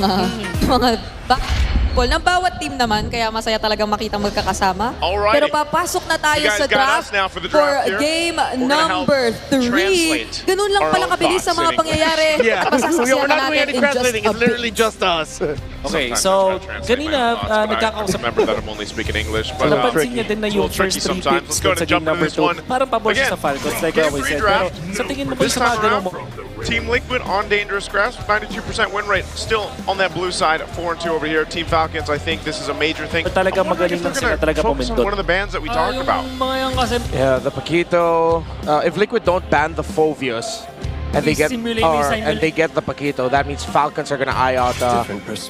mga basketball ng bawat team naman, kaya masaya talagang makita magkakasama. Alrighty. Pero papasok na tayo You guys sa got draft us now for the for draft here. game We're gonna help number 3. translate Ganun lang our pala own kabilis sa thoughts mga in English. pangyayari. Yeah, At masasaksihan we're not doing natin any in just translating. a It's literally bit. just us. Okay, Sometimes I so try to translate kanina my thoughts, but I nagkakausap. remember that I'm only speaking English, but Napansin niya din na it's a yung little tricky first 3 sometimes. picks Let's go sa and jump game into number this 2. one. Parang pabor siya Again, sa Falcons, like I game always 3 said. draft. Pero sa tingin mo ba This sa mga time ganun around, mo? Team Liquid on dangerous grass, 92% win rate. Still on that blue side, 4-2 over here. Team Falcons, I think this is a major thing. Talaga I'm wondering magaling if lang they're sila gonna talaga focus on pumindot. one of the bans that we talked about. Mga yan kasi, Yeah, the Paquito. If Liquid don't ban the Phobius, and they get the Paquito, that means Falcons are gonna eye out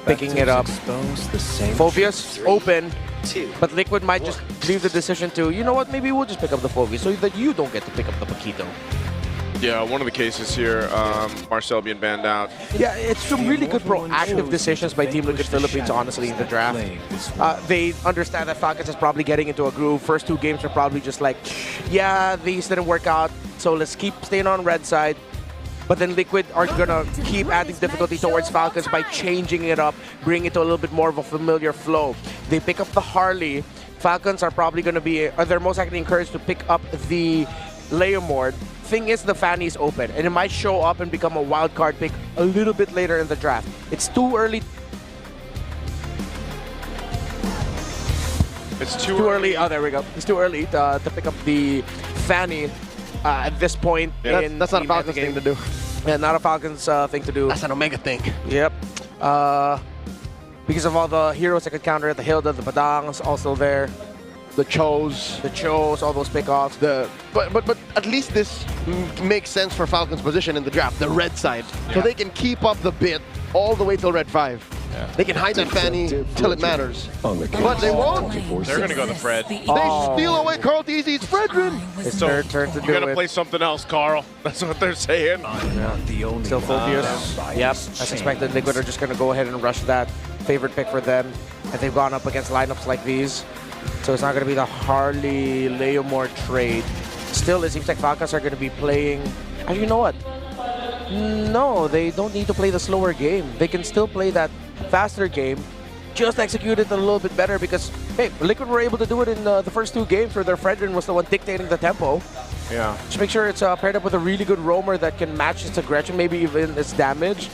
picking it up. Phobius open, but Liquid might just leave the decision to, you know what, maybe we'll just pick up the Phobius so that you don't get to pick up the Paquito. Yeah, one of the cases here, Marcel being banned out. Yeah, it's some really good proactive decisions by Team Liquid Philippines, honestly, in the draft. They understand that Falcons is probably getting into a groove. First 2 games are probably just like, yeah, these didn't work out, so let's keep staying on red side. But then Liquid are gonna keep adding difficulty towards Falcons by changing it up, bringing it to a little bit more of a familiar flow. They pick up the Harley. Falcons are probably gonna be, they're most likely encouraged to pick up the Leomord. Thing is, the Fanny is open, and it might show up and become a wild card pick a little bit later in the draft. It's too early. It's too early. Oh, there we go. It's too early to pick up the Fanny at this point. Yeah, That's not a Falcons thing to do. Yeah, not a Falcons thing to do. That's an Omega thing. Yep. Because of all the heroes that could counter it, the Hilda, the Badangs also there. The Chos. All those pickoffs. But at least this makes sense for Falcons' position in the draft, the red side. So they can keep up the bit all the way till red 5. Yeah. They can hide that Fanny till it matters. But they won't. They're going to go the Fred. They steal away Carl TZ's Fredrin. It's their turn to do You got to it. play something else, Carl. That's what they're saying. Still Phobius. Yep, as expected, Liquid are just going to go ahead and rush that favorite pick for them. And they've gone up against lineups like these. So it's not going to be the Harley Leomord trade. Still, it seems like Falcons are going to be playing... And you know what? No, they don't need to play the slower game. They can still play that faster game, just execute it a little bit better because, hey, Liquid were able to do it in the first 2 games where their Fredrin was the one dictating the tempo. Yeah. Just make sure it's paired up with a really good roamer that can match its aggression, maybe even its damage.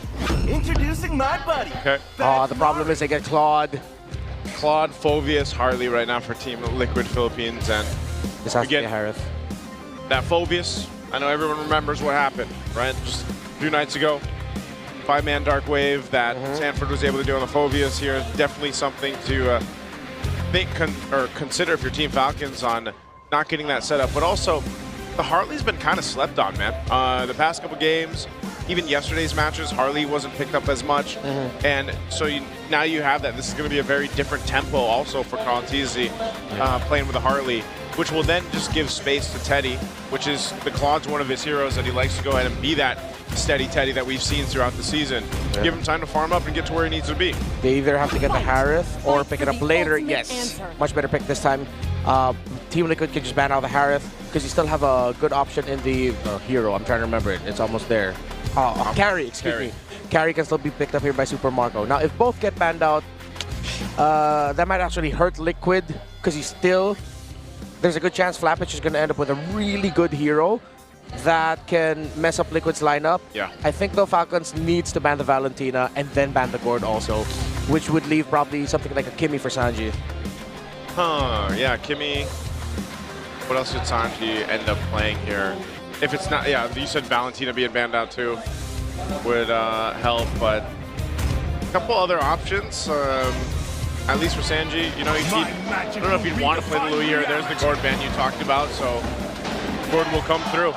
Introducing my buddy. Okay. The problem is they get clawed. Claude, Phobius, Harley right now for Team Liquid Philippines. And This has to be again, a Harith. that Phobius, I know everyone remembers what happened, right? Just a few nights ago. 5-man Dark Wave that Sanford was able to do on the Phobius here is definitely something to think or consider if you're Team Falcons on not getting that set up. But also, the Harley's been kind of slept on, man. The past couple games, even yesterday's matches, Harley wasn't picked up as much. And so now you have that. This is going to be a very different tempo also for Carl TZ playing with the Harley, which will then just give space to Teddy, which is the Claude's one of his heroes that he likes to go ahead and be that steady Teddy that we've seen throughout the season. Give him time to farm up and get to where he needs to be. They either have to get the Harith or pick it up later. Yes, much better pick this time. Team Liquid can just ban out the Harith because you still have a good option in the hero. I'm trying to remember it. It's almost there. Carry, excuse me. Carry can still be picked up here by Super Marco. Now, if both get banned out, that might actually hurt Liquid because there's a good chance Flappage is going to end up with a really good hero that can mess up Liquid's lineup. Yeah. I think though Falcons needs to ban the Valentina and then ban the Gord also, which would leave probably something like a Kimmy for Sanji. Yeah, Kimmy. What else did Sanji end up playing here? If it's not, yeah, you said Valentina being banned out too would help, but a couple other options. At least for Sanji, you know, I don't know if you'd want to play the Louis here. There's the Gord ban you talked about, so Gord will come through.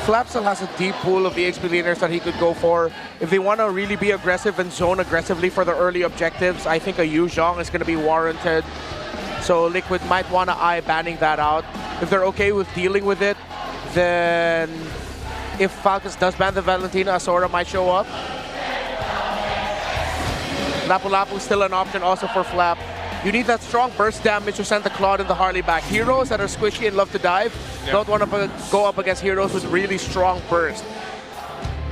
Flap still has a deep pool of EXP leaders that he could go for. If they want to really be aggressive and zone aggressively for the early objectives, I think a Yu Zhong is going to be warranted. So Liquid might want to eye banning that out. If they're okay with dealing with it, then if Falcons does ban the Valentina, Asura might show up. Lapu-Lapu still an option also for Flap. You need that strong burst damage to send the Claude and the Harley back. Heroes that are squishy and love to dive don't want to go up against heroes with really strong burst.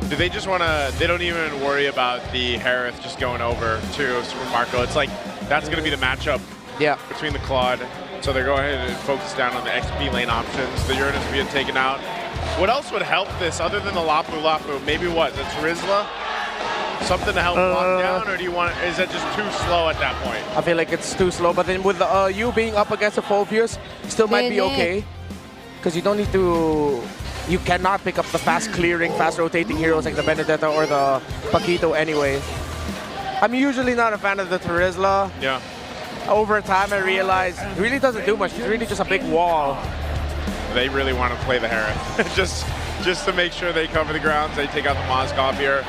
do they just want to, they don't even worry about the Harith just going over to Super Marco. It's like, that's going to be the matchup between the Claude. So they're going ahead and focus down on the XP lane options. The Uranus being taken out. What else would help this other than the Lapu? Maybe what, the Terizla? Something to help lock down, or do you want, is that just too slow at that point? I feel like it's too slow, but then with you being up against the Phobius, still might be okay. Because you don't need to, you cannot pick up the fast clearing, fast rotating heroes like the Benedetta or the Paquito anyway. I'm usually not a fan of the Terizla. Yeah. Over time, I realized it really doesn't do much. It's really just a big wall. They really want to play the Harith. just to make sure they cover the grounds. They take out the Moskov here.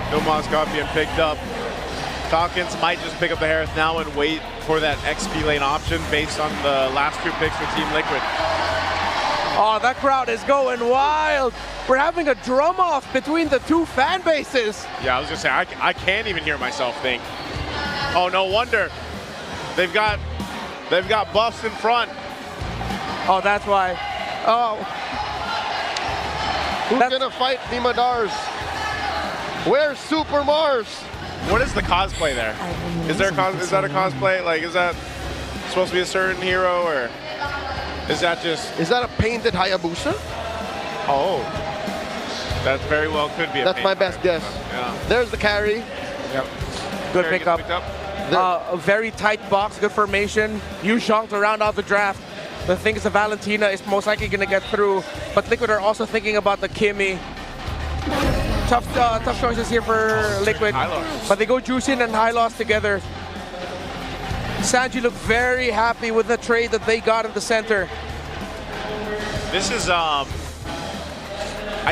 No Moskov being picked up. Falcons might just pick up the Harith now and wait for that XP lane option based on the last two picks for Team Liquid. Oh, that crowd is going wild. We're having a drum off between the two fan bases. Yeah, I was just saying, I can't even hear myself think. Oh, no wonder. They've got buffs in front. Oh, that's why. Oh. Who's gonna fight the Madars? Where's Super Mars? What is the cosplay there? Is that a cosplay? Like, is that supposed to be a certain hero, or is that just? Is that a painted Hayabusa? Oh, that very well could be. That's my best guess. Yeah. There's the carry. Yep. Good Carry pickup. gets picked up. A very tight box, good formation. Yu Zhong to round out the draft. The thing is, the Valentina is most likely going to get through, but Liquid are also thinking about the Kimmy. Tough choices here for Liquid, but they go Juicin and Hylos together. Sanji looked very happy with the trade that they got in the center. This is, I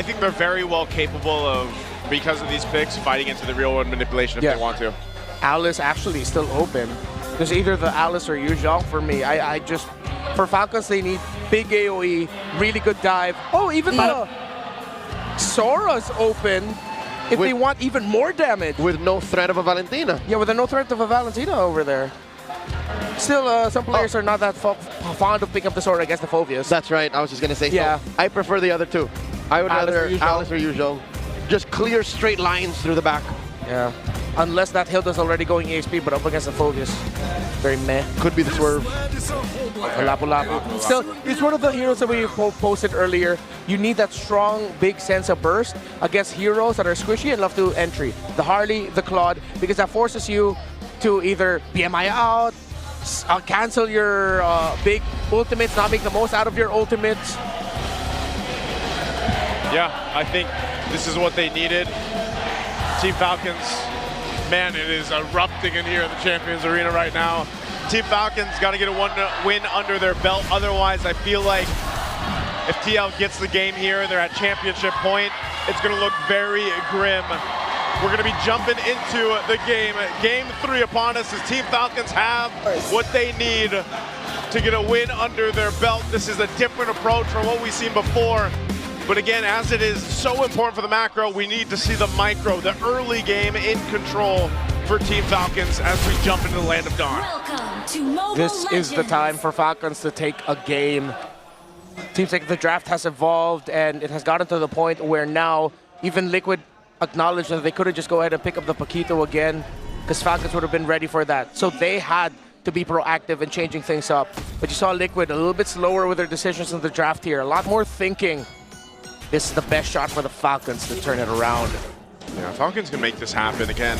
think they're very well capable of, because of these picks, fighting into the real world manipulation if they want to. Alice actually still open. There's either the Alice or Yu Zhong for me. I just, for Falcons, they need big AoE, really good dive. Oh, even the Sora's open if they want even more damage. With no threat of a Valentina. Yeah, with no threat of a Valentina over there. Still, some players are not that fond of picking up the Sora against the Phobius. That's right, I was just going to say. Yeah. So I prefer the other two. I would rather Alice or Yu Zhong. Just clear straight lines through the back. Yeah. Unless that Hilda's already going EXP, but up against the Phobius. Very meh. Could be the swerve. Lapu. Still, it's one of the heroes that we posted earlier. You need that strong, big sense of burst against heroes that are squishy and love to entry. The Harley, the Claude, because that forces you to either BMI out, cancel your big ultimates, not make the most out of your ultimates. Yeah, I think this is what they needed. Team Falcons, man, it is erupting in here in the Champions Arena right now. Team Falcons got to get a win under their belt. Otherwise, I feel like if TL gets the game here, they're at championship point. It's going to look very grim. We're going to be jumping into the game. Game 3 upon us as Team Falcons have what they need to get a win under their belt. This is a different approach from what we've seen before. But again, as it is so important for the macro, we need to see the micro, the early game in control for Team Falcons as we jump into the Land of Dawn. Welcome to Mobile This is the time for Falcons to take a game. Seems like the draft has evolved and it has gotten to the point where now even Liquid acknowledged that they couldn't just go ahead and pick up the Paquito again because Falcons would have been ready for that. So they had to be proactive in changing things up. But you saw Liquid a little bit slower with their decisions in the draft here. A lot more thinking. This is the best shot for the Falcons to turn it around. Yeah, Falcons can make this happen again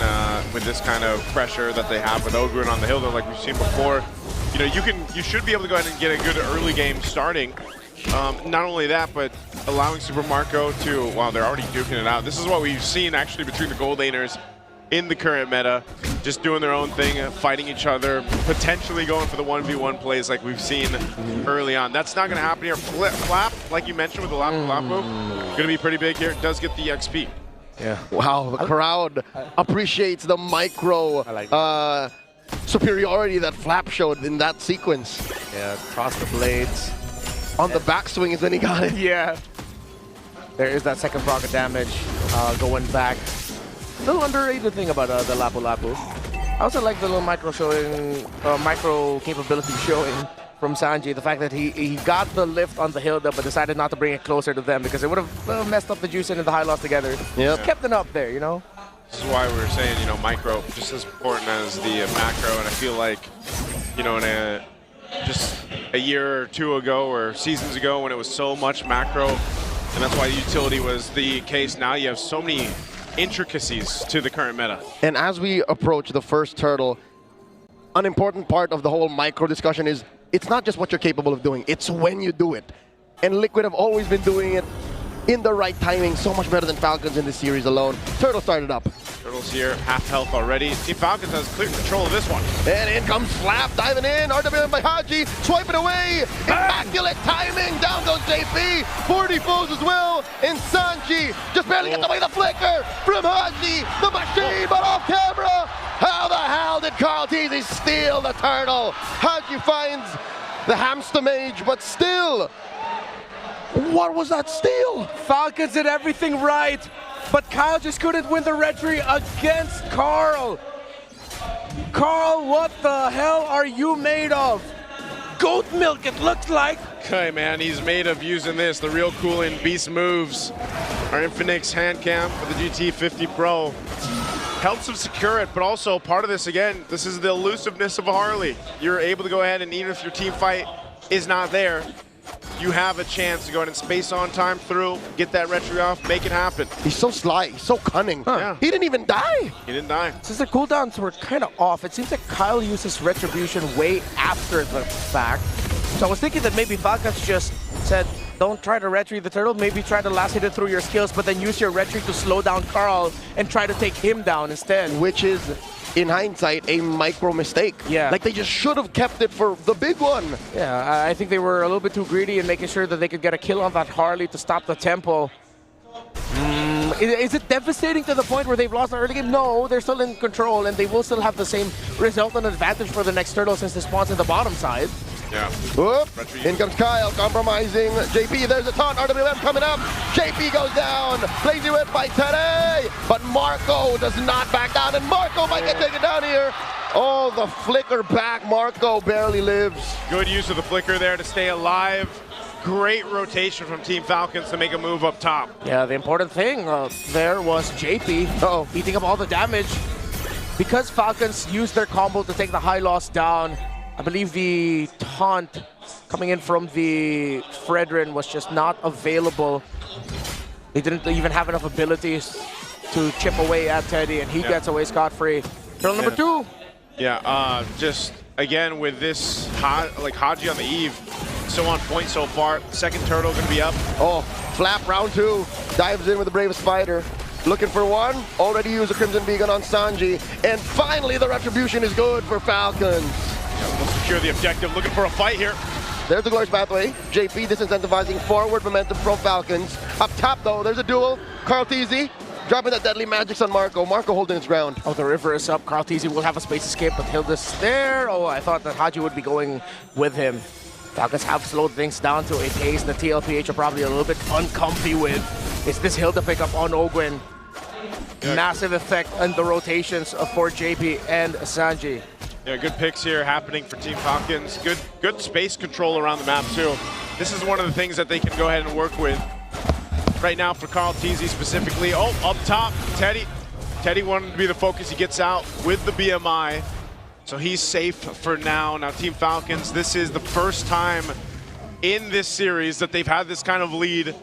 with this kind of pressure that they have with Ogrun on the Hilda, like we've seen before. You know, you should be able to go ahead and get a good early game starting. Not only that, but allowing Super Marco to, wow, they're already duking it out. This is what we've seen actually between the gold laners in the current meta, just doing their own thing, fighting each other, potentially going for the 1v1 plays like we've seen early on. That's not going to happen here. Flap, like you mentioned with the Lapu, going to be pretty big here. It does get the XP. Yeah. Wow, the crowd appreciates the micro superiority that Flap showed in that sequence. Yeah, cross the blades. On the backswing is when he got it. Yeah. There is that second proc of damage going back. Little underrated thing about the Lapu. I also like the little micro showing, micro capability showing from Sanji. The fact that he got the lift on the Hilda but decided not to bring it closer to them because it would have messed up the juice and the high loss together. Yep. Kept it up there, you know? This is why we were saying, you know, micro just as important as the macro, and I feel like, you know, just a year or two ago or seasons ago when it was so much macro, and that's why utility was the case. Now you have so many intricacies to the current meta. And as we approach the first turtle, an important part of the whole micro discussion is it's not just what you're capable of doing, it's when you do it. And Liquid have always been doing it in the right timing, so much better than Falcons in this series alone. Turtle started up. Turtles here, half health already. Team Falcons has clear control of this one. And in comes Flap, diving in, RWM by Haji, swiping away, immaculate timing, down goes JP, 40 foes as well, and Sanji just barely gets away the flicker from Haji, the machine, but off camera. How the hell did Tlph steal the turtle? Haji finds the hamster mage, but still, what was that steal? Falcons did everything right, but Kyle just couldn't win the retry against Carl. Carl, what the hell are you made of? Goat milk, it looks like. Okay, man, he's made of using this. The real cooling beast moves. Our Infinix hand cam for the GT50 Pro. Helps him secure it, but also part of this, again, this is the elusiveness of a Harley. You're able to go ahead and even if your team fight is not there, you have a chance to go ahead and space on time through, get that retry off, make it happen. He's so sly, he's so cunning. Yeah. He didn't even die. He didn't die. Since the cooldowns were kind of off, it seems like Kyle uses Retribution way after the fact. So I was thinking that maybe Falcons just said, don't try to retry the turtle, maybe try to last hit it through your skills, but then use your retry to slow down Carl and try to take him down instead. Which is, in hindsight, a micro mistake. Yeah. Like they just should have kept it for the big one. Yeah, I think they were a little bit too greedy in making sure that they could get a kill on that Harley to stop the tempo. Is it devastating to the point where they've lost the early game? No, they're still in control and they will still have the same resultant advantage for the next turtle since it spawns in the bottom side. Yeah. Whoop. In comes Kyle, compromising JP. There's a taunt. RWM coming up. JP goes down. Lazy whip by Teddy. But Marco does not back down, and Marco might get taken down here. Oh, the flicker back. Marco barely lives. Good use of the flicker there to stay alive. Great rotation from Team Falcons to make a move up top. Yeah, the important thing there was JP eating up all the damage. Because Falcons used their combo to take the high loss down, I believe the taunt coming in from the Fredrin was just not available. They didn't even have enough abilities to chip away at Teddy, and he gets away scot-free. Turtle number 2. Yeah, just again with this like Haji on the eve, so on point so far. Second turtle gonna be up. Oh, Flap round 2. Dives in with the Brave Spider. Looking for one. Already used a Crimson Beacon on Sanji. And finally, the Retribution is good for Falcons. We'll secure the objective. Looking for a fight here. There's the Glorious Pathway. JP disincentivizing forward momentum from Falcons. Up top, though, there's a duel. Tlph dropping that deadly magics on Marco. Marco holding his ground. Oh, the river is up. Tlph will have a space escape, but Hilda's there. Oh, I thought that Haji would be going with him. Falcons have slowed things down to a pace that Tlph are probably a little bit uncomfy with. It's this Hilda pickup on Ogwin. Massive effect on the rotations for JP and Sanji. Yeah, good picks here happening for Team Falcons. Good space control around the map too. This is one of the things that they can go ahead and work with right now for Tlph specifically. Oh, up top, Teddy. Teddy wanted to be the focus. He gets out with the BMI, so he's safe for now. Now Team Falcons, this is the first time in this series that they've had this kind of lead.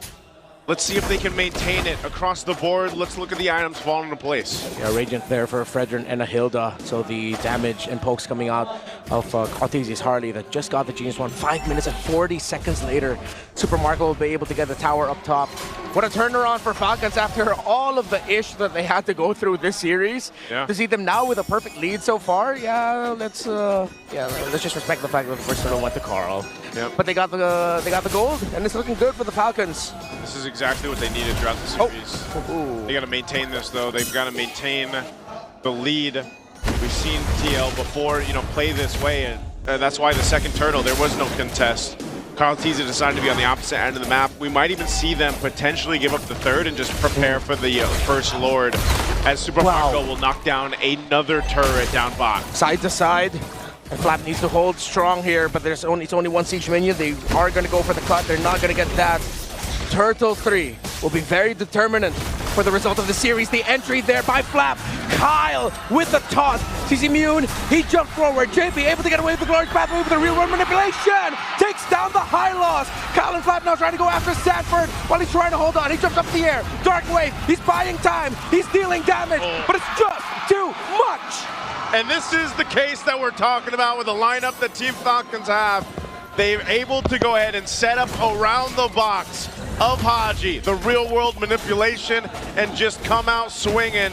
Let's see if they can maintain it across the board. Let's look at the items falling into place. Yeah, Radiant there for Fredrin and a Hilda. So the damage and pokes coming out of Tlph's Harley that just got the Genius one 5 minutes and 40 seconds later. Super Marco will be able to get the tower up top. What a turnaround for Falcons after all of the ish that they had to go through this series. Yeah. To see them now with a perfect lead so far, let's just respect the fact that the first turtle went to Carl. Yep. But they got the gold, and it's looking good for the Falcons. This is exactly what they needed throughout the series. They got to maintain this though. They've got to maintain the lead. We've seen TL before, play this way, and that's why the second turtle there was no contest. Tlph decided to be on the opposite end of the map. We might even see them potentially give up the third and just prepare for the first Lord, as Super Marco will knock down another turret down bot. Side to side. And Flap needs to hold strong here, but it's only one siege minion. They are going to go for the cut. They're not going to get that. Turtle 3 will be very determinant for the result of the series. The entry there by Flap. Kyle with the toss. He's immune. He jumped forward. JP able to get away with the glorious pathway with the real world manipulation. Takes down the high loss. Kyle and Flap now trying to go after Sanford while he's trying to hold on. He jumps up in the air. Dark Wave. He's buying time. He's dealing damage, but it's just too much. And this is the case that we're talking about with the lineup that Team Falcons have. They're able to go ahead and set up around the box of Haji, the real world manipulation, and just come out swinging.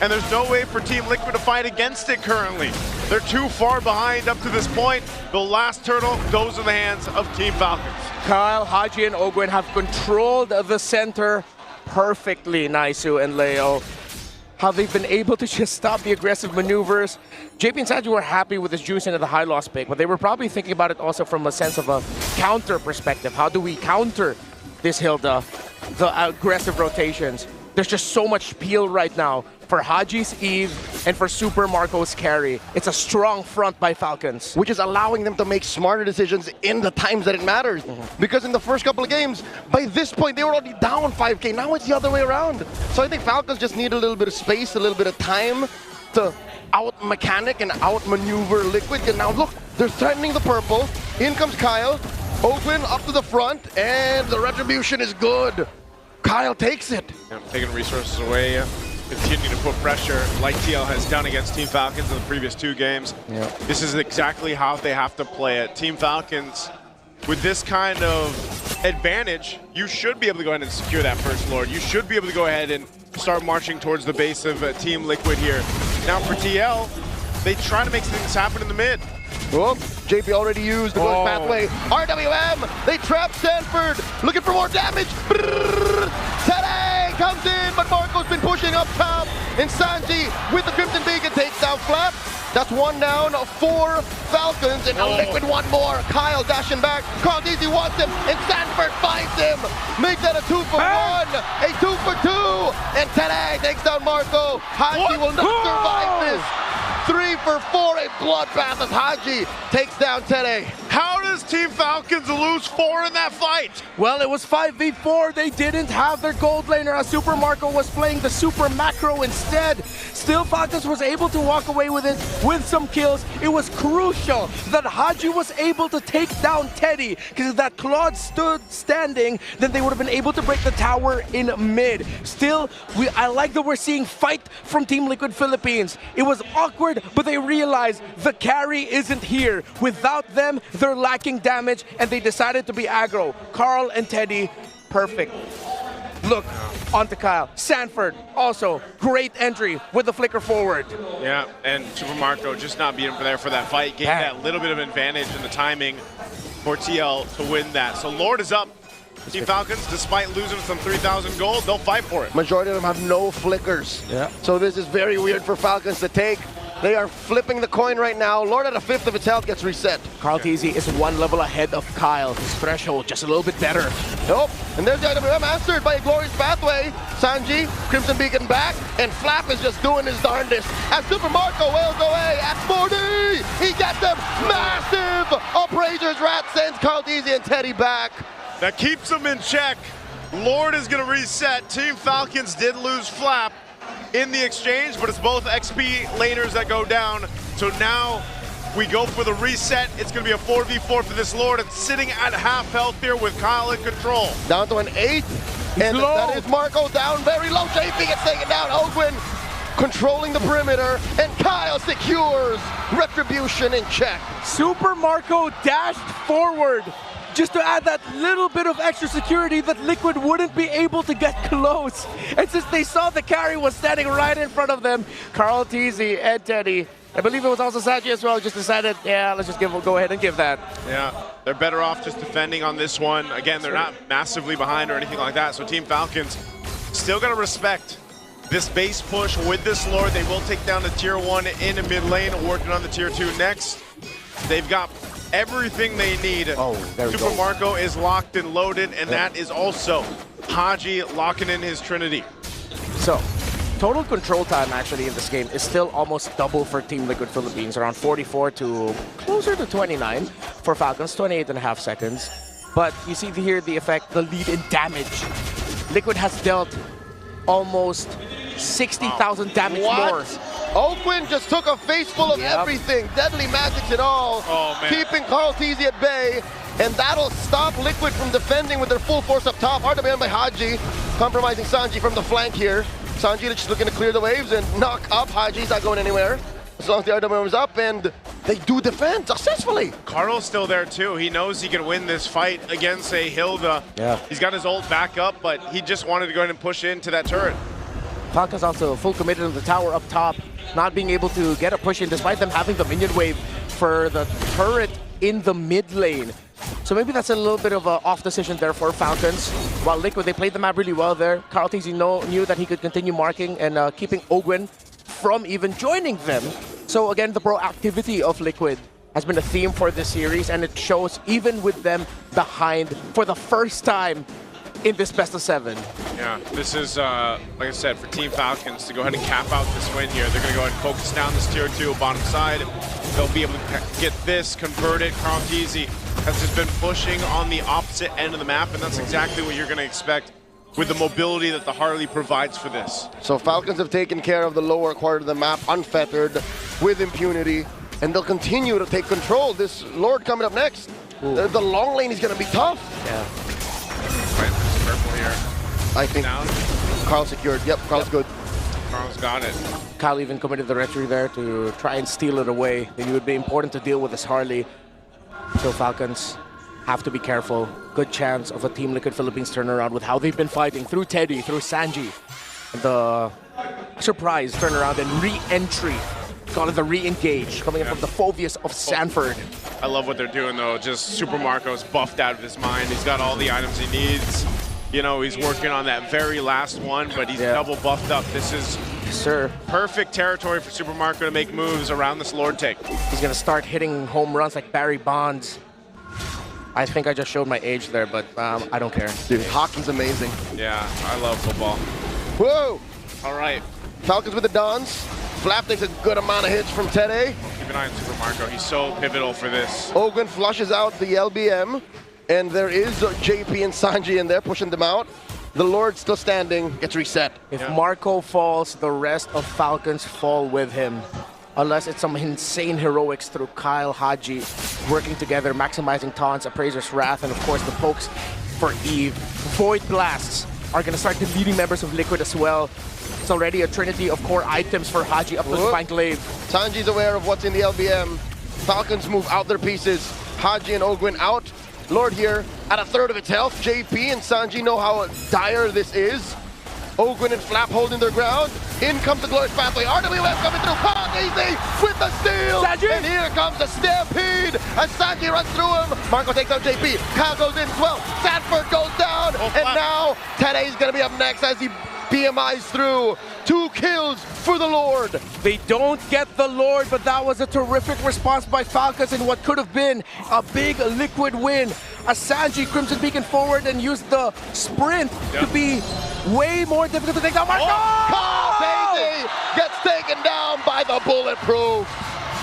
And there's no way for Team Liquid to fight against it currently. They're too far behind up to this point. The last turtle goes in the hands of Team Falcons. Kyle, Haji, and Ogwin have controlled the center perfectly, Naisu and Leo. How they've been able to just stop the aggressive maneuvers. JP and Sanji were happy with this juice into the high loss pick, but they were probably thinking about it also from a sense of a counter perspective. How do we counter this Hilda, the aggressive rotations? There's just so much peel right now for Haji's Eve and for Super Marco's carry. It's a strong front by Falcons. Which is allowing them to make smarter decisions in the times that it matters. Because in the first couple of games, by this point, they were already down 5K. Now it's the other way around. So I think Falcons just need a little bit of space, a little bit of time to out-mechanic and out-maneuver Liquid. And now look, they're threatening the purple. In comes Kyle. Ogwin up to the front, and the retribution is good. Kyle takes it. Yeah, taking resources away. Continue to put pressure like TL has done against Team Falcons in the previous 2 games. Yeah. This is exactly how they have to play it. Team Falcons, with this kind of advantage, you should be able to go ahead and secure that first Lord. You should be able to go ahead and start marching towards the base of Team Liquid here. Now for TL, they try to make things happen in the mid. Oh, JP already used the glorious pathway. RWM, they trap Stanford, looking for more damage. Today comes in, but Marco's been pushing up top. And Sanji with the Crimson Beacon takes down Flap. That's 1 down, 4 Falcons, and now Liquid 1 more. Kyle dashing back, Carl Easy wants him, and Stanford finds him. Make that a 2 for 1, a 2 for 2, and today takes down Marco. Haji will not survive this. 3 for 4, a bloodbath as Haji takes down Tere. How does Team Falcons lose 4 in that fight? Well, it was 5v4. They didn't have their gold laner as Super Marco was playing the Super Macro instead. Still, Falcons was able to walk away with it with some kills. It was crucial that Haji was able to take down Teddy, because if that Claude stood standing, then they would have been able to break the tower in mid. Still, I like that we're seeing fight from Team Liquid Philippines. It was awkward, but they realized the carry isn't here. Without them, they're lacking damage, and they decided to be aggro. Carl and Teddy, perfect. Look, onto Kyle. Sanford, also, great entry with the flicker forward. Yeah, and Super Marco just not being there for that fight, gave that little bit of advantage in the timing for TL to win that. So Lord is up. Team Falcons, despite losing some 3,000 gold, they'll fight for it. Majority of them have no flickers. Yeah. So this is very weird for Falcons to take. They are flipping the coin right now. Lord at a 5th of its health gets reset. Carl Teasy is 1 level ahead of Kyle. His threshold just a little bit better. Nope. And there's the IWM answered by a glorious pathway. Sanji, Crimson Beacon back, and Flap is just doing his darndest. As Super Marco wails away at 40. He gets them. Massive Appraiser's Rat sends Carl Teasy and Teddy back. That keeps them in check. Lord is going to reset. Team Falcons did lose Flap in the exchange, but it's both XP laners that go down. So now we go for the reset. It's going to be a 4v4 for this Lord. It's sitting at half health here with Kyle in control. Down to an 8th, and that is Marco down very low. JP gets taken down. Ogwin controlling the perimeter, and Kyle secures Retribution in check. Super Marco dashed forward just to add that little bit of extra security that Liquid wouldn't be able to get close. And since they saw the carry was standing right in front of them, Carl Teasy and Teddy, I believe it was also Saji as well, just decided, yeah, let's just go ahead and give that. Yeah, they're better off just defending on this one. Again, they're not massively behind or anything like that, so Team Falcons still gonna respect this base push with this Lord. They will take down the tier 1 in the mid lane, working on the tier 2 next. They've got everything they need. Super Marco is locked and loaded, and that is also Haji locking in his Trinity. So, Total control time actually in this game is still almost double for Team Liquid Philippines, around 44 to closer to 29 for Falcons, 28.5 seconds. But you see here the effect, the lead in damage. Liquid has dealt almost 60,000 damage more. Oakland just took a face full of everything. Deadly magics and all. Oh, man. Keeping Tlph at bay. And that'll stop Liquid from defending with their full force up top. RWM by Haji. Compromising Sanji from the flank here. Sanji just looking to clear the waves and knock up. Haji's not going anywhere. As long as the RWM is up, and they do defend successfully. Carl's still there too. He knows he can win this fight against a Hilda. Yeah. He's got his ult back up, but he just wanted to go ahead and push into that turret. Falcons also full committed to the tower up top, not being able to get a push in despite them having the minion wave for the turret in the mid lane. So maybe that's a little bit of an off decision there for Falcons. While Liquid, they played the map really well there. Tlph knew that he could continue marking and keeping Ogwen from even joining them. So again, the proactivity of Liquid has been a theme for this series, and it shows even with them behind for the first time in this best of 7. Yeah, this is, like I said, for Team Falcons to go ahead and cap out this win here. They're going to go ahead and focus down this tier 2 bottom side. They'll be able to get this, convert it. Tlph has just been pushing on the opposite end of the map, and that's exactly what you're going to expect with the mobility that the Harley provides for this. So Falcons have taken care of the lower quarter of the map, unfettered, with impunity, and they'll continue to take control. This Lord coming up next. The long lane is going to be tough. Yeah. Right, there's purple here. I think Down. Carl secured. Yep, Carl's good. Carl's got it. Kyle even committed the retry there to try and steal it away. It would be important to deal with this Harley. So Falcons have to be careful. Good chance of a Team Liquid Philippines turnaround with how they've been fighting through Teddy, through Sanji. The surprise turnaround and re-entry. Call it the re-engage, coming in from the Phobius of Sanford. I love what they're doing though. Just Super Marco's buffed out of his mind. He's got all the items he needs. You know, he's working on that very last one, but he's double buffed up. This is perfect territory for Super Marco to make moves around this Lord take. He's gonna start hitting home runs like Barry Bonds. I think I just showed my age there, but I don't care. Dude, hockey's amazing. Yeah, I love football. Whoa! All right. Falcons with the Dons. Flap takes a good amount of hits from Tede. Keep an eye on Super Marco. He's so pivotal for this. Ogwen flushes out the LBM, and there is JP and Sanji in there pushing them out. The Lord still standing, gets reset. If Marco falls, the rest of Falcons fall with him. Unless it's some insane heroics through Kyle, Haji, working together, maximizing taunts, Appraiser's Wrath, and of course the pokes for Eve. Void Blasts are going to start deleting members of Liquid as well. It's already a trinity of core items for Haji up to the Spine Glaive. Sanji's aware of what's in the LBM. Falcons move out their pieces. Haji and Ogwen out. Lord here at a third of its health. JP and Sanji know how dire this is. Ogwen and Flap holding their ground. In comes the Glorious Pathway. RWF coming through. Pog easy with the steal. Sanji. And here comes the Stampede as Sanji runs through him. Marco takes out JP. Kyle goes in as well. Sanford goes down. And now Tede's going to be up next as he BMI's through. 2 kills for the Lord. They don't get the Lord, but that was a terrific response by Falcons in what could have been a big Liquid win. As Sanji Crimson Beacon forward and used the sprint to be way more difficult to take down Marco. Daisy gets taken down by the Bulletproof.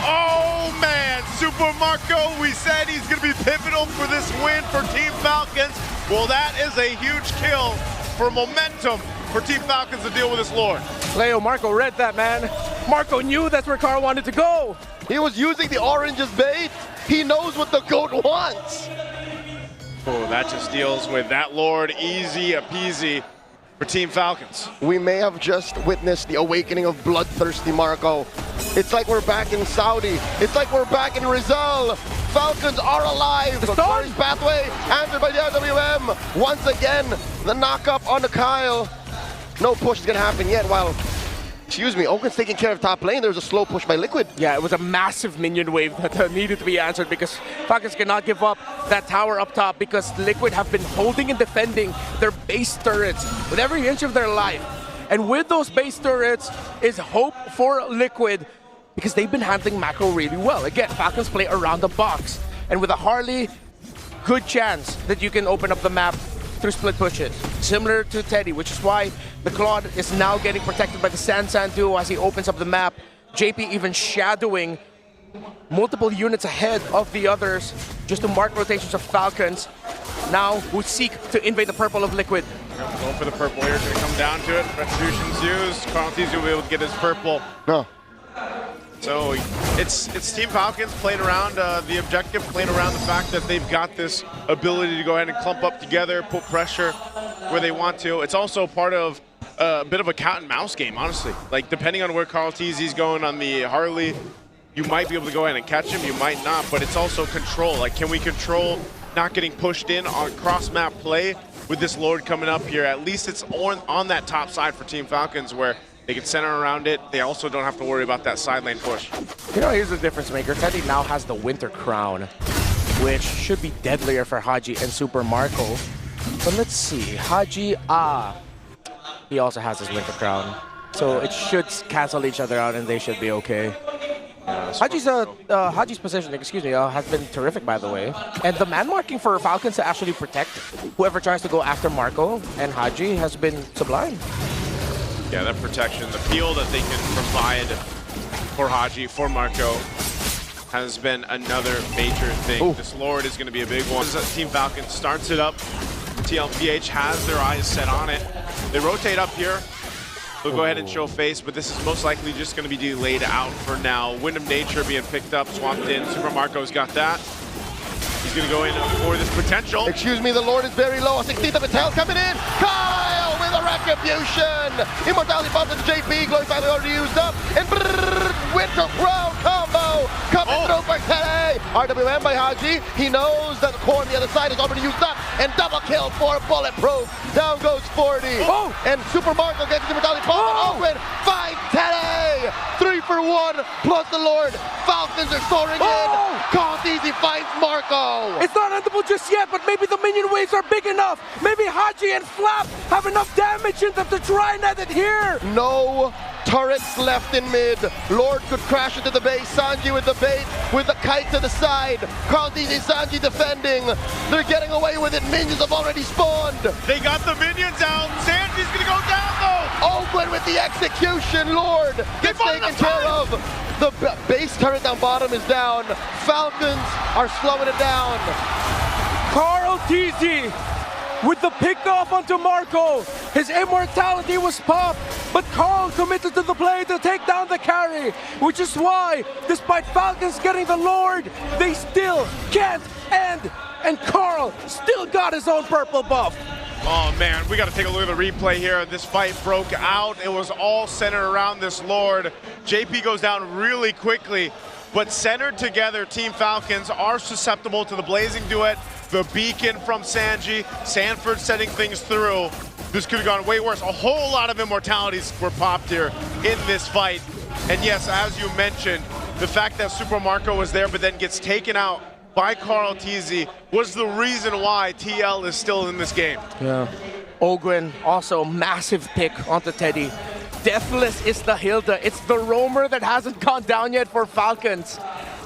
Oh man, Super Marco, we said he's going to be pivotal for this win for Team Falcons. Well, that is a huge kill for momentum for Team Falcons to deal with this Lord. Leo, Marco read that, man. Marco knew that's where Carl wanted to go. He was using the orange as bait. He knows what the GOAT wants. Oh, that just deals with that Lord easy peasy for Team Falcons. We may have just witnessed the awakening of bloodthirsty Marco. It's like we're back in Saudi. It's like we're back in Rizal. Falcons are alive. The Glorious Pathway answered by the RWM. Once again, the knock-up on the Kyle. No push is going to happen yet while, excuse me, Oakland's taking care of top lane. There was a slow push by Liquid. Yeah, it was a massive minion wave that needed to be answered because Falcons cannot give up that tower up top because Liquid have been holding and defending their base turrets with every inch of their life. And with those base turrets is hope for Liquid because they've been handling macro really well. Again, Falcons play around the box. And with a Harley, good chance that you can open up the map through split pushes. similar to Teddy, which is why the Claude is now getting protected by the San duo as he opens up the map. JP even shadowing multiple units ahead of the others just to mark rotations of Falcons now who seek to invade the purple of Liquid. Going for the purple here. It's going to come down to it. Retribution's used. Tlph will be able to get his purple. No. So it's Team Falcons playing around the objective, playing around the fact that they've got this ability to go ahead and clump up together, put pressure where they want to. It's also part of a bit of a cat and mouse game, honestly. Like, depending on where Tlp's going on the Harley, you might be able to go ahead and catch him, you might not, but it's also control. Like, can we control not getting pushed in on cross-map play with this Lord coming up here? At least it's on that top side for Team Falcons where they can center around it. They also don't have to worry about that side lane push. You know, here's the difference maker. Teddy now has the Winter Crown, which should be deadlier for Haji and Super Marco. But let's see, Haji, he also has his Winter Crown. So it should cancel each other out and they should be okay. Haji's positioning, has been terrific, by the way. And the man marking for Falcons to actually protect whoever tries to go after Marco and Haji has been sublime. Yeah, that protection, the peel that they can provide for Haji, for Marco, has been another major thing. Ooh. This Lord is going to be a big one. Team Falcons starts it up. Tlph has their eyes set on it. They rotate up here. They'll go ahead and show face, but this is most likely just going to be delayed out for now. Wind of Nature being picked up, swapped in. Super Marco's got that. He's going to go in for this potential. Excuse me, the Lord is very low. 16th of Mpl coming in. Kyle with a retribution. Immortality bomb to JP. Glowing Family already used up. And Winter Crown combo coming through for Tele. RWM by Haji. He knows that the core on the other side is already used up. And double kill for Bulletproof. Down goes 40. Oh. And Super Marco gets the Immortality bomb. Oh. Open. Find Tele. 3 for 1. Plus the Lord. Falcons are soaring in. Call easy finds Marco. It's not endable just yet, but maybe the minion waves are big enough. Maybe Haji and Flap have enough damage in them to try and end it here. No turrets left in mid. Lord could crash into the base. Sanji with the bait, with the kite to the side. Carl DZ, Sanji defending. They're getting away with it. Minions have already spawned. They got the minions out. Sanji's going to go down, though. Oakland with the execution. Lord gets taken care of. The base turret down bottom is down. Falcons are slowing it down. Carl TZ with the pickoff onto Marco. His immortality was popped, but Carl committed to the play to take down the carry, which is why, despite Falcons getting the Lord, they still can't end, and Carl still got his own purple buff. Oh man, we got to take a look at the replay here. This fight broke out. It was all centered around this Lord. JP goes down really quickly, but centered together, Team Falcons are susceptible to the Blazing Duet, the beacon from Sanji, Sanford setting things through. This could have gone way worse. A whole lot of immortalities were popped here in this fight. And yes, as you mentioned, the fact that Super Marco was there but then gets taken out by Carl TZ was the reason why TL is still in this game. Yeah. Ogwen, also massive pick onto Teddy. Deathless is the Hilda. It's the roamer that hasn't gone down yet for Falcons.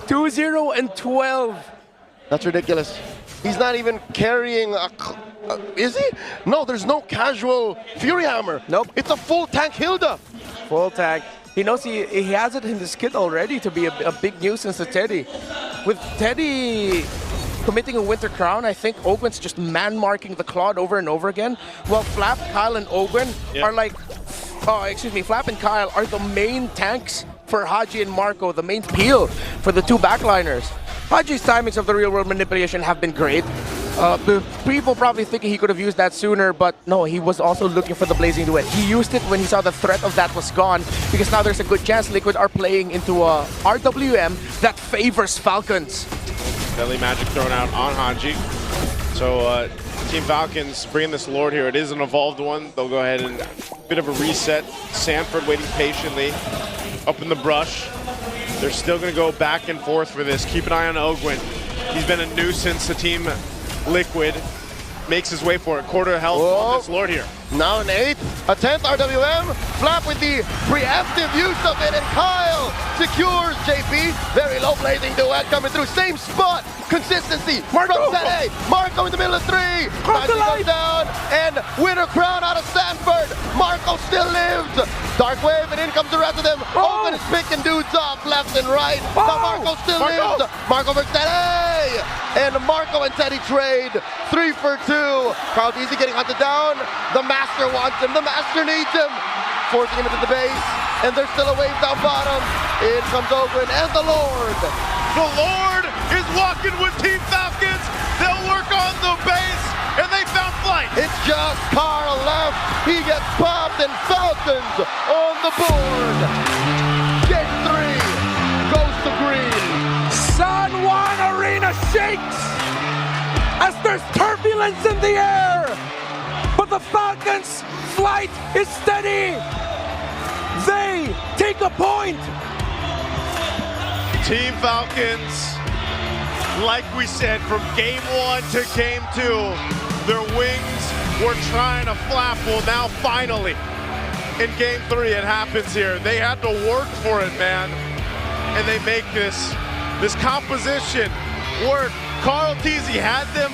2-0 and 12. That's ridiculous. He's not even carrying a... is he? No, there's no casual Fury Hammer. Nope. It's a full tank Hilda. Full tag. He knows he has it in his kit already to be a big nuisance to Teddy. With Teddy committing a Winter Crown, I think Ogwen's just man-marking the Claude over and over again. While Flap, Kyle, and Ogwen are like... Flap and Kyle are the main tanks for Haji and Marco, the main peel for the two backliners. Haji's timings of the real-world manipulation have been great. People probably thinking he could have used that sooner, but no, he was also looking for the Blazing Duet. He used it when he saw the threat of that was gone, because now there's a good chance Liquid are playing into a RWM that favors Falcons. Deadly Magic thrown out on Haji. So Team Falcons bringing this Lord here. It is an evolved one. They'll go ahead and bit of a reset. Sanford waiting patiently up in the brush. They're still going to go back and forth for this. Keep an eye on Ogwen. He's been a nuisance to Team Liquid. makes his way for it. Quarter health Whoa. on this Lord here. Now an 8th, a 10th RWM. Flap with the preemptive use of it, and Kyle secures JP. Very low blazing duet coming through. Same spot. Consistency. Marco! From Set A. Marco in the middle of 3. Magic goes down, and winner crown out of Stanford. Marco still lives. Dark Wave, and in comes the rest of them. Open is picking dudes off left and right. But Marco still lives. Marco versus Set A. And Marco and Teddy trade 3 for 2. Carl Easy getting hunted down. The Master wants him. The Master needs him. Forcing him into the base. And there's still a wave down bottom. In comes Ogren and the Lord. The Lord is walking with Team Falcons. They'll work on the base, and they found flight. It's just Carl left. He gets popped, and Falcons on the board. Game 3 goes to green. San Juan Arena shakes as there's turbulence in the air. But the Falcons' flight is steady. They take a point. Team Falcons, like we said, from game 1 to game 2, their wings were trying to flap. Well, now finally, in game 3, it happens here. They had to work for it, man. And they make this composition work. Carl Teasy had them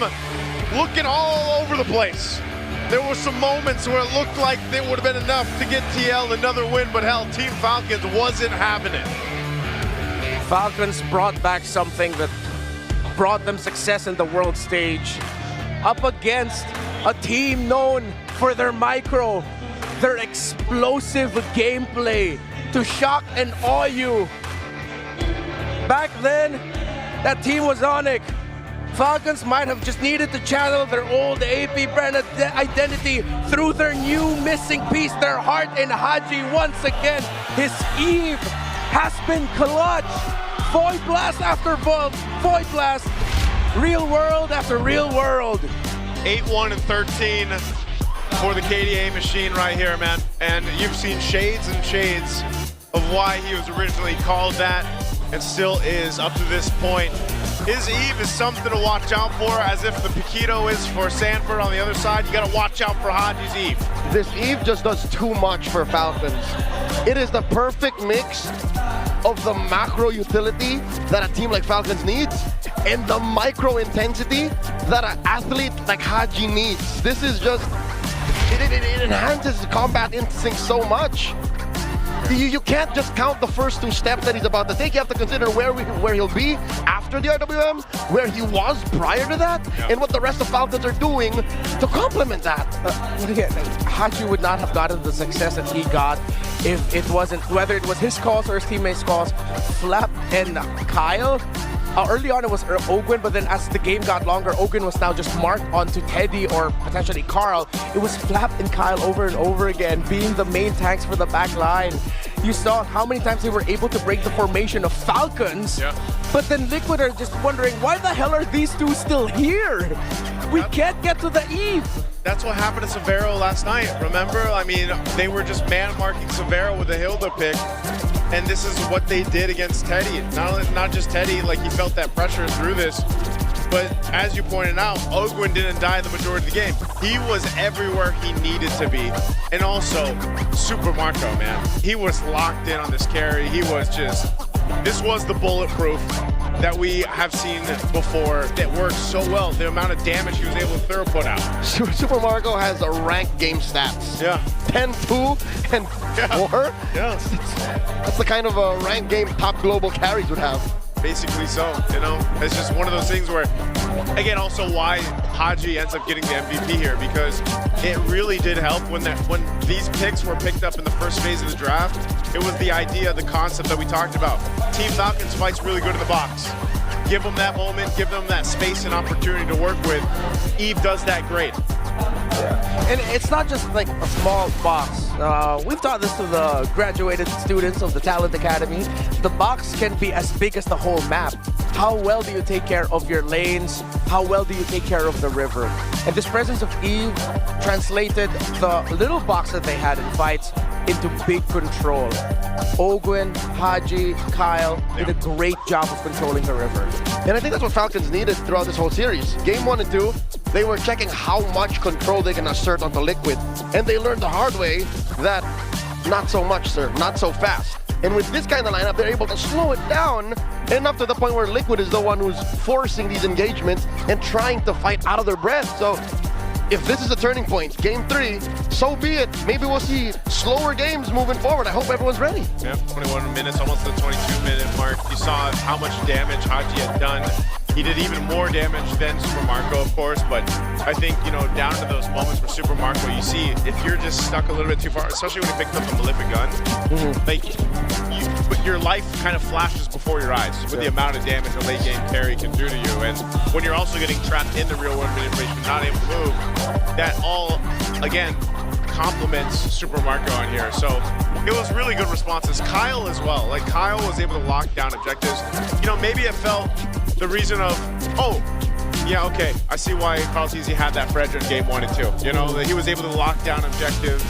looking all over the place. There were some moments where it looked like they would have been enough to get TL another win, but hell, Team Falcons wasn't having it. Falcons brought back something that brought them success in the world stage, up against a team known for their micro, their explosive gameplay to shock and awe you. Back then, that team was on it. Falcons might have just needed to channel their old AP brand identity through their new missing piece, their heart in Haji once again. His Eve has been clutch. Void Blast after Void Blast. Real world after real world. 8-1 and 13 for the KDA machine right here, man. And you've seen shades and shades of why he was originally called that and still is up to this point. His Eve is something to watch out for, as if the Paquito is for Sanford on the other side. You gotta watch out for Haji's Eve. This Eve just does too much for Falcons. It is the perfect mix of the macro utility that a team like Falcons needs and the micro intensity that an athlete like Haji needs. This is just, it enhances combat instinct so much. You can't just count the first 2 steps that he's about to take. You have to consider where he'll be after the RWM, where he was prior to that, and what the rest of Falcons are doing to complement that. Again, Haji would not have gotten the success that he got if it wasn't, whether it was his calls or his teammates' calls. Flap and Kyle, early on it was Ogwen, but then as the game got longer, Ogwen was now just marked onto Teddy or potentially Carl. It was Flap and Kyle over and over again, being the main tanks for the back line. You saw how many times they were able to break the formation of Falcons, but then Liquid are just wondering, why the hell are these two still here? We can't get to the Eve. That's what happened to Severo last night, remember? I mean, they were just man-marking Severo with a Hilda pick, and this is what they did against Teddy. Not just Teddy, like he felt that pressure through this, but as you pointed out, Ogwen didn't die the majority of the game. He was everywhere he needed to be, and also Super Marco, man. He was locked in on this carry. He was just, this was the bulletproof that we have seen before that worked so well. The amount of damage he was able to put out. Super Marco has a ranked game stats. 10, 2, and 4. That's the kind of a ranked game top global carries would have. Basically so, you know? It's just one of those things where, again, also why Haji ends up getting the MVP here, because it really did help when these picks were picked up in the first phase of the draft. It was the idea, the concept that we talked about. Team Falcons fights really good in the box. Give them that moment, give them that space and opportunity to work with. Eve does that great. And it's not just like a small box. We've taught this to the graduated students of the Talent Academy. The box can be as big as the whole map. How well do you take care of your lanes? How well do you take care of the river? And this presence of Eve translated the little box that they had in fights into big control. Ogwen, Haji, Kyle did a great job of controlling the river. And I think that's what Falcons needed throughout this whole series. Game 1 and 2, they were checking how much control they can assert onto Liquid. And they learned the hard way that not so much, sir, not so fast. And with this kind of lineup, they're able to slow it down enough to the point where Liquid is the one who's forcing these engagements and trying to fight out of their breath. So if this is a turning point, game 3, so be it. Maybe we'll see slower games moving forward. I hope everyone's ready. Yeah, 21 minutes, almost the 22-minute mark. You saw how much damage Haji had done. He did even more damage than Super Marco, of course, but I think, you know, down to those moments where Super Marco, you see, if you're just stuck a little bit too far, especially when you picked up the Malefic gun, like, but your life kind of flashes before your eyes with the amount of damage a late game carry can do to you. And when you're also getting trapped in the real world manipulation, not able to move, that all, again, complements Super Marco on here. So it was really good responses. Kyle as well. Like, Kyle was able to lock down objectives. You know, maybe it felt the reason of, oh, yeah, okay, I see why Carl Tizzy had that for Edge in game 1 and 2. You know, that he was able to lock down objectives.